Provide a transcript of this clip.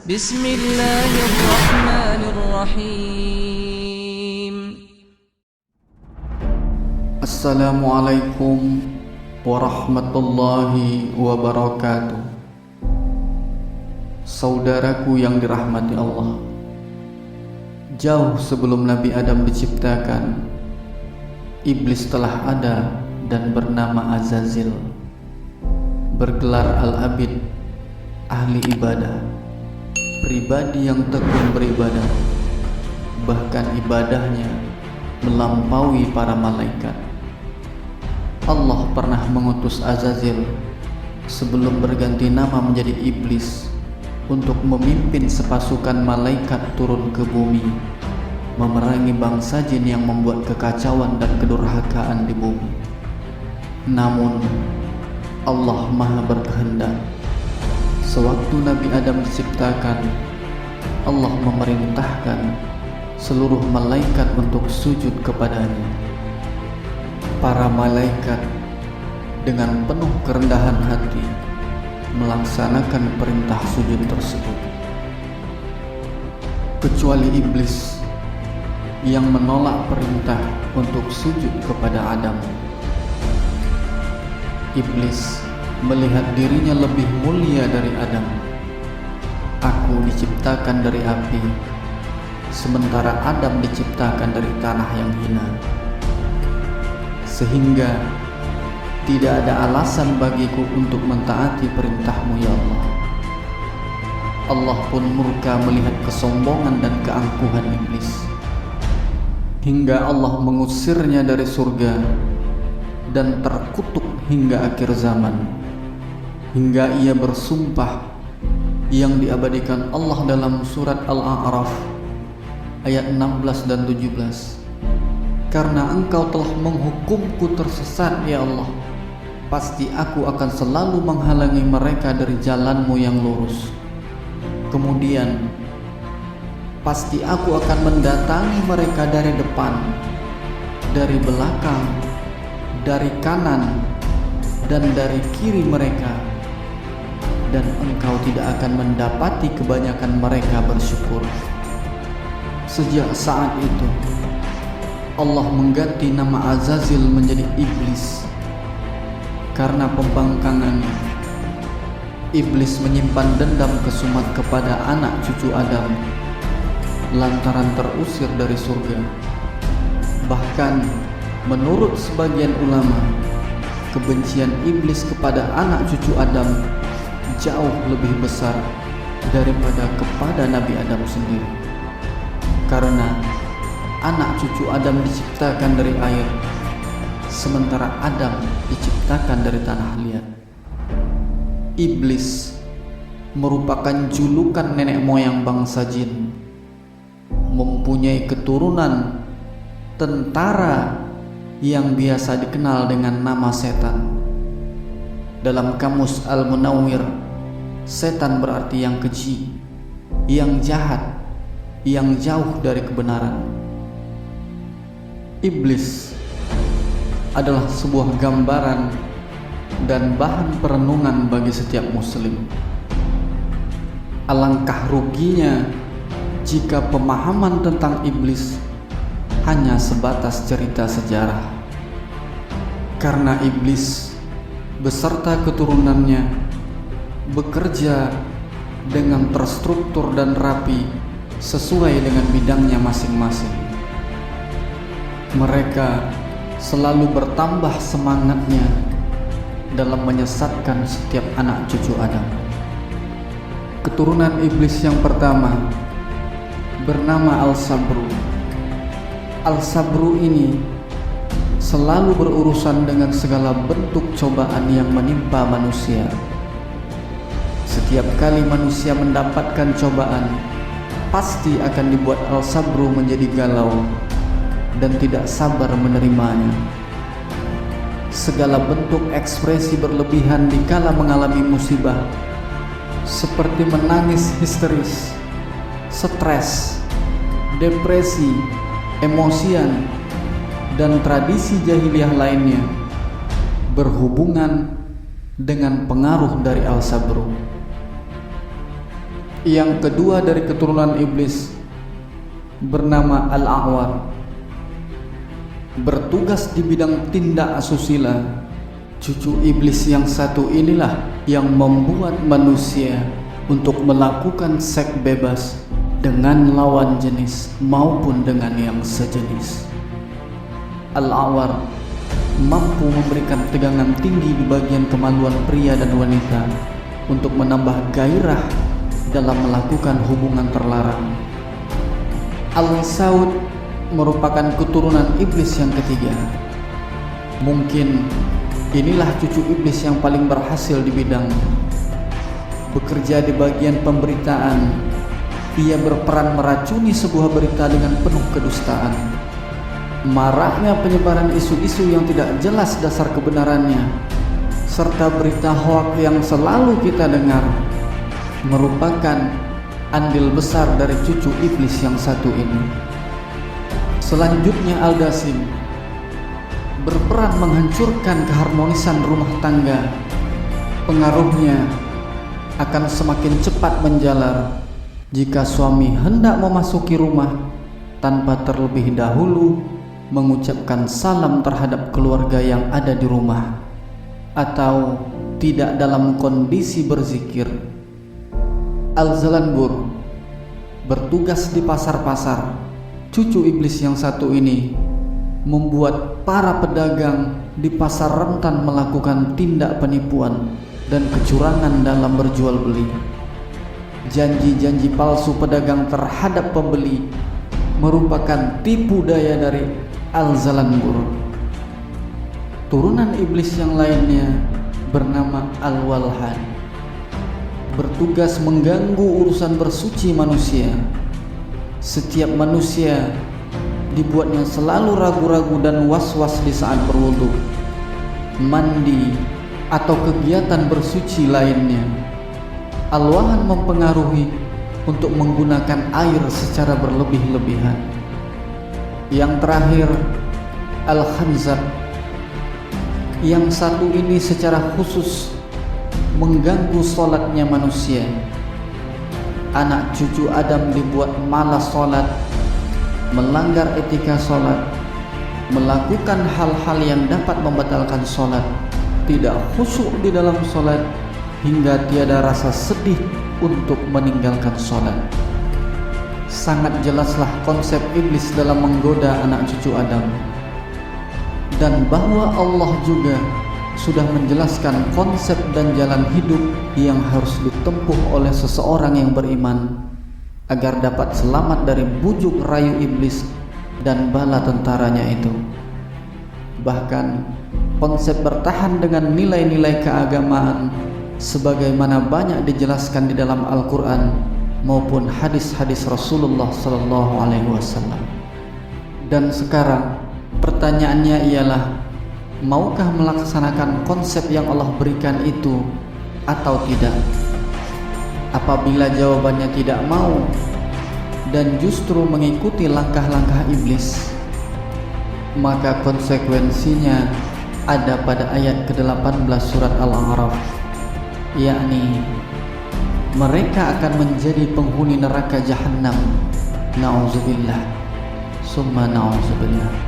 بسم الله الرحمن الرحيم. Assalamualaikum warahmatullahi wabarakatuh. Saudaraku yang dirahmati Allah, jauh sebelum Nabi Adam diciptakan, iblis telah ada dan bernama Azazil, bergelar Al-Abid, ahli ibadah, pribadi yang tekun beribadah, bahkan ibadahnya melampaui para malaikat. Allah pernah mengutus Azazil sebelum berganti nama menjadi iblis untuk memimpin sepasukan malaikat turun ke bumi, memerangi bangsa jin yang membuat kekacauan dan kedurhakaan di bumi. Namun Allah Maha berkehendak. Sewaktu Nabi Adam diciptakan, Allah memerintahkan seluruh malaikat untuk sujud kepadanya. Para malaikat dengan penuh kerendahan hati melaksanakan perintah sujud tersebut, kecuali iblis yang menolak perintah untuk sujud kepada Adam. Iblis melihat dirinya lebih mulia dari Adam. Aku diciptakan dari api, sementara Adam diciptakan dari tanah yang hina. Sehingga tidak ada alasan bagiku untuk mentaati perintahmu ya Allah. Allah pun murka melihat kesombongan dan keangkuhan iblis, hingga Allah mengusirnya dari surga dan terkutuk hingga akhir zaman, hingga ia bersumpah yang diabadikan Allah dalam surat Al-A'raf ayat 16 dan 17. Karena engkau telah menghukumku tersesat ya Allah, pasti aku akan selalu menghalangi mereka dari jalanmu yang lurus. Kemudian pasti aku akan mendatangi mereka dari depan, dari belakang, dari kanan, dan dari kiri mereka, dan engkau tidak akan mendapati kebanyakan mereka bersyukur. Sejak saat itu Allah mengganti nama Azazil menjadi iblis. Karena pembangkangannya, iblis menyimpan dendam kesumat kepada anak cucu Adam lantaran terusir dari surga. Bahkan menurut sebagian ulama, kebencian iblis kepada anak cucu Adam jauh lebih besar daripada kepada Nabi Adam sendiri. Karena anak cucu Adam diciptakan dari air, sementara Adam diciptakan dari tanah liat. Iblis merupakan julukan nenek moyang bangsa jin, mempunyai keturunan tentara yang biasa dikenal dengan nama setan. Dalam kamus Al-Munawwir, setan berarti yang keji, yang jahat, yang jauh dari kebenaran. Iblis adalah sebuah gambaran dan bahan perenungan bagi setiap muslim. Alangkah ruginya jika pemahaman tentang iblis hanya sebatas cerita sejarah. Karena iblis beserta keturunannya bekerja dengan terstruktur dan rapi sesuai dengan bidangnya masing-masing. Mereka selalu bertambah semangatnya dalam menyesatkan setiap anak cucu Adam. Keturunan iblis yang pertama bernama Al-Sabru. Al-Sabru ini selalu berurusan dengan segala bentuk cobaan yang menimpa manusia. Setiap kali manusia mendapatkan cobaan, pasti akan dibuat Al-Sabru menjadi galau dan tidak sabar menerimanya. Segala bentuk ekspresi berlebihan dikala mengalami musibah, seperti menangis histeris, stres, depresi, emosian, dan tradisi jahiliyah lainnya, berhubungan dengan pengaruh dari Al-Sabru. Yang kedua dari keturunan iblis bernama Al-A'war, bertugas di bidang tindak asusila. Cucu iblis yang satu inilah yang membuat manusia untuk melakukan seks bebas dengan lawan jenis maupun dengan yang sejenis. Al-A'war mampu memberikan tegangan tinggi di bagian kemaluan pria dan wanita untuk menambah gairah dalam melakukan hubungan terlarang. Al-Saud merupakan keturunan iblis yang ketiga. Mungkin inilah cucu iblis yang paling berhasil di bidang bekerja di bagian pemberitaan. Ia berperan meracuni sebuah berita dengan penuh kedustaan. Maraknya penyebaran isu-isu yang tidak jelas dasar kebenarannya serta berita hoaks yang selalu kita dengar merupakan andil besar dari cucu iblis yang satu ini. Selanjutnya Al-Dasim berperan menghancurkan keharmonisan rumah tangga. Pengaruhnya akan semakin cepat menjalar jika suami hendak memasuki rumah tanpa terlebih dahulu mengucapkan salam terhadap keluarga yang ada di rumah atau tidak dalam kondisi berzikir. Al-Zalanbur bertugas di pasar-pasar. Cucu iblis yang satu ini membuat para pedagang di pasar rentan melakukan tindak penipuan dan kecurangan dalam berjual beli. Janji-janji palsu pedagang terhadap pembeli merupakan tipu daya dari Al-Zalanbur. Turunan iblis yang lainnya bernama Al-Walhan, bertugas mengganggu urusan bersuci manusia. Setiap manusia dibuatnya selalu ragu-ragu dan was-was di saat berwudu, mandi, atau kegiatan bersuci lainnya. Al-Walhan mempengaruhi untuk menggunakan air secara berlebih-lebihan. Yang terakhir, Al-Khanzab. Yang satu ini secara khusus mengganggu sholatnya manusia. Anak cucu Adam dibuat malas sholat, melanggar etika sholat, melakukan hal-hal yang dapat membatalkan sholat, tidak khusyuk di dalam sholat, hingga tiada rasa sedih untuk meninggalkan sholat. Sangat jelaslah konsep iblis dalam menggoda anak cucu Adam, dan bahwa Allah juga sudah menjelaskan konsep dan jalan hidup yang harus ditempuh oleh seseorang yang beriman agar dapat selamat dari bujuk rayu iblis dan bala tentaranya itu. Bahkan konsep bertahan dengan nilai-nilai keagamaan sebagaimana banyak dijelaskan di dalam Al-Quran maupun hadis-hadis Rasulullah SAW. Dan sekarang pertanyaannya ialah, maukah melaksanakan konsep yang Allah berikan itu atau tidak? Apabila jawabannya tidak mau dan justru mengikuti langkah-langkah iblis, maka konsekuensinya ada pada ayat ke-18 surat Al-A'raf, yakni mereka akan menjadi penghuni neraka Jahannam. Na'udzubillah summa na'udzubillah.